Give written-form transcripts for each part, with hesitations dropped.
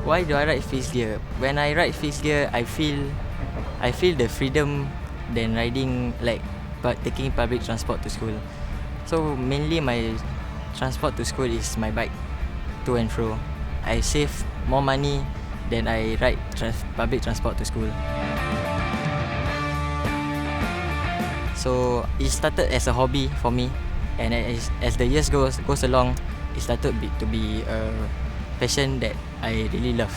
Why do I ride fixed gear? When I ride fixed gear, I feel the freedom than riding but taking public transport to school. So mainly my transport to school is my bike, to and fro. I save more money than I ride public transport to school. So it started as a hobby for me, and as the years goes along, it started to be a passion that I really love.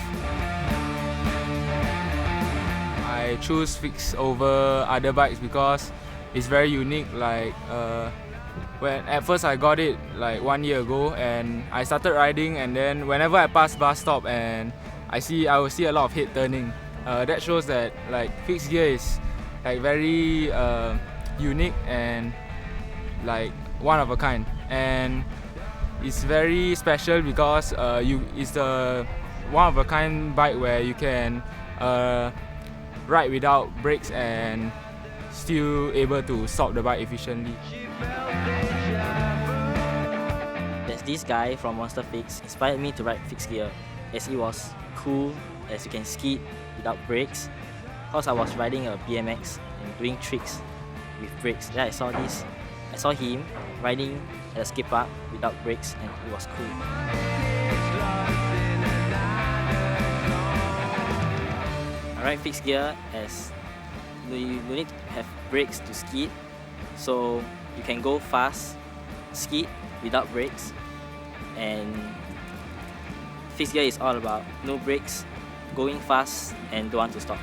I choose fixed over other bikes because it's very unique. When at first I got it 1 year ago, and I started riding, and then whenever I pass bus stop and I will see a lot of head turning. That shows that fixed gear is very unique and one of a kind, and it's very special because it's the one of a kind bike where you can ride without brakes and still able to stop the bike efficiently. There's this guy from Monster Fix inspired me to ride fixed gear, as it was cool, as you can skid without brakes. Cause I was riding a BMX and doing tricks with brakes. Then I saw him riding at a skate park without brakes, and it was cool. I ride fixed gear as you need to have brakes to skid, so you can go fast, skid without brakes, and fixed gear is all about no brakes, going fast and don't want to stop.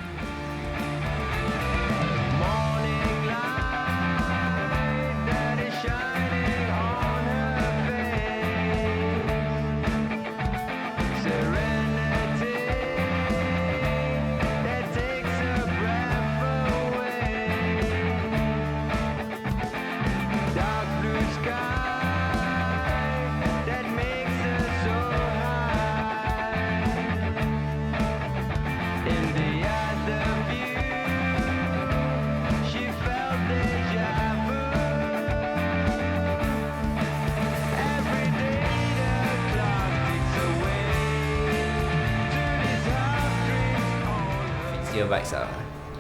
Gear bikes are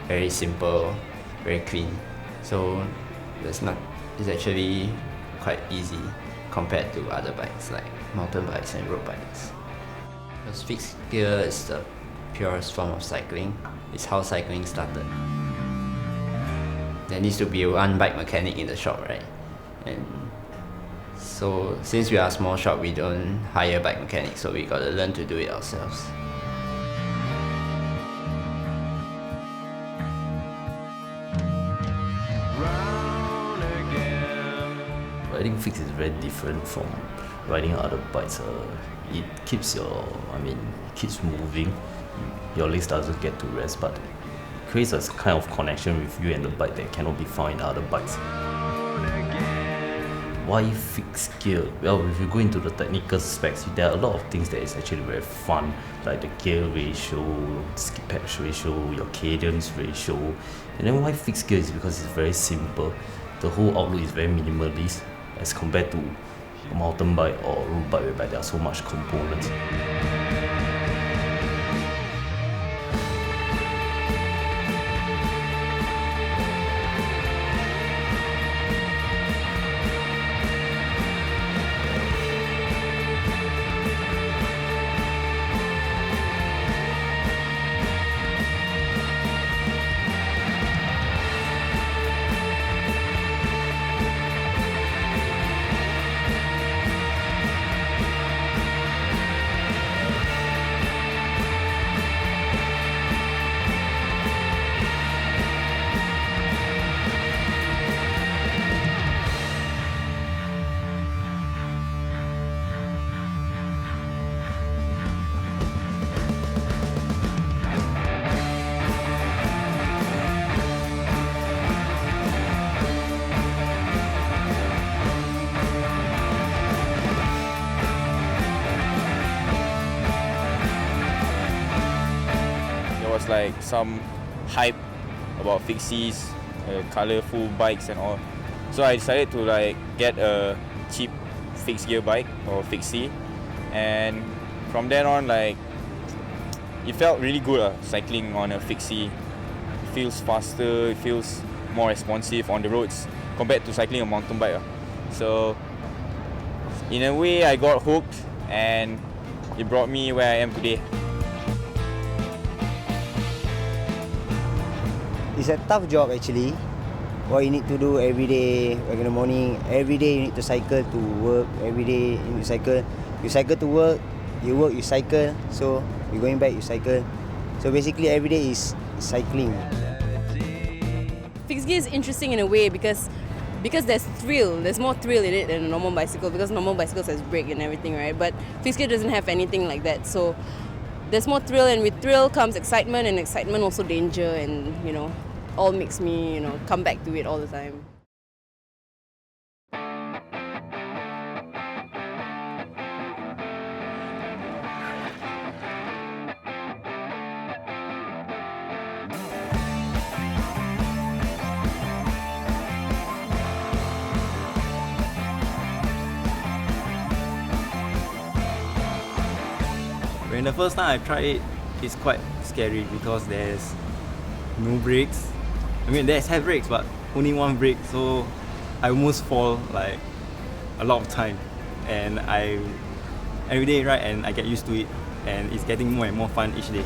very simple, very clean, so it's actually quite easy compared to other bikes like mountain bikes and road bikes. Because fixed gear is the purest form of cycling. It's how cycling started. There needs to be one bike mechanic in the shop, right? And so since we are a small shop, we don't hire bike mechanics, so we gotta learn to do it ourselves. Riding fixed is very different from riding other bikes. It keeps keeps moving. Your legs doesn't get to rest, but it creates a kind of connection with you and the bike that cannot be found in other bikes. Why fixed gear? Well, if you go into the technical specs, there are a lot of things that is actually very fun, like the gear ratio, skid patch ratio, your cadence ratio. And then why fixed gear is because it's very simple. The whole outlook is very minimalist as compared to a mountain bike or a road bike whereby there are so much components. Like some hype about fixies, colorful bikes and all. So I decided to get a cheap fixed gear bike or fixie, and from then on it felt really good cycling on a fixie. It feels faster, it feels more responsive on the roads compared to cycling a mountain bike. So in a way I got hooked and it brought me where I am today. It's a tough job actually. What you need to do every day, like in the morning, every day you need to cycle to work, every day you need to cycle. You cycle to work, you cycle, so you're going back, you cycle. So basically every day is cycling. Fixed gear is interesting in a way because there's more thrill in it than a normal bicycle, because normal bicycles has brake and everything, right? But fixed gear doesn't have anything like that. So there's more thrill, and with thrill comes excitement, and excitement also danger, and all makes me come back to it all the time. When the first time I tried it, it's quite scary because there's no brakes. I mean, there's head brakes, but only one brake, so I almost fall like a lot of time. And I every day ride and I get used to it, and it's getting more and more fun each day.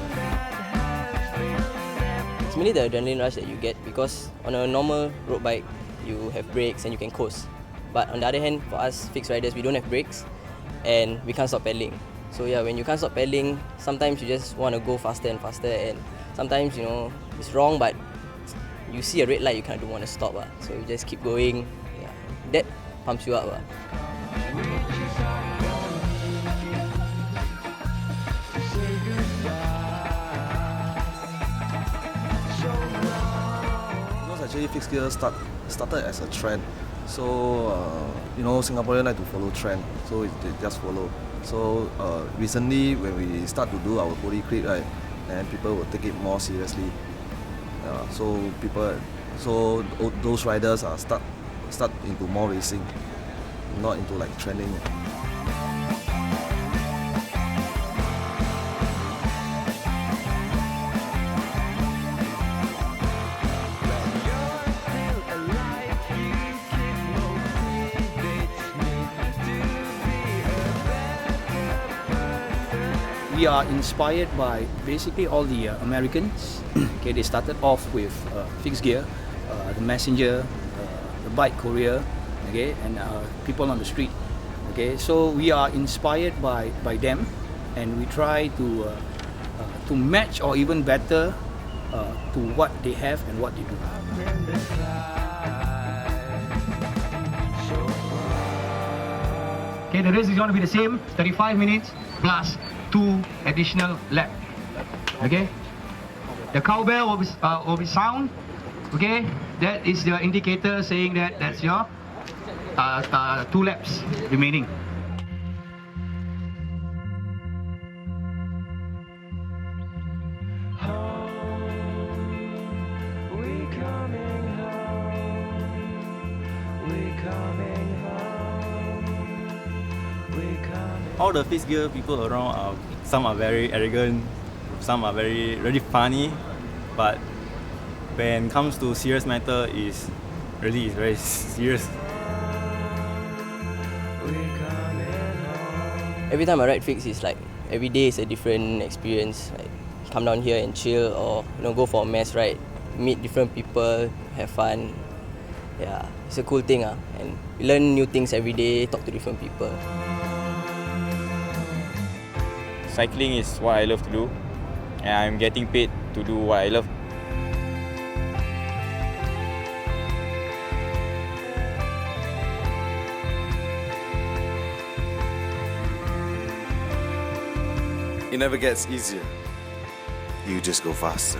It's mainly the adrenaline rush that you get, because on a normal road bike, you have brakes and you can coast. But on the other hand, for us fixed riders, we don't have brakes and we can't stop pedaling. So yeah, when you can't stop pedaling, sometimes you just want to go faster and faster, and sometimes it's wrong, but you see a red light, you kind of don't want to stop. So you just keep going. Yeah, that pumps you up. Because actually fixed gear started as a trend. So Singaporeans like to follow trend, so they just follow. So recently when we start to do our body crit, right, and people will take it more seriously. So those riders are start into more racing, not into like trending. We are inspired by basically all the Americans. Okay, they started off with fixed gear, the Messenger, the bike courier, okay, and people on the street. Okay, so we are inspired by them, and we try to match or even better to what they have and what they do. Okay, the race is going to be the same, 35 minutes plus 2 additional laps. Okay, the cowbell will be sound. Okay, that is the indicator saying that that's your 2 laps remaining. All the fixed gear people around some are very arrogant, some are really funny, but when it comes to serious matter, it's very serious. Every time I ride fixed, it's like every day is a different experience. Like come down here and chill, or go for a mass ride, meet different people, have fun. Yeah, it's a cool thing, and you learn new things every day, talk to different people. Cycling is what I love to do, and I'm getting paid to do what I love. It never gets easier. You just go faster.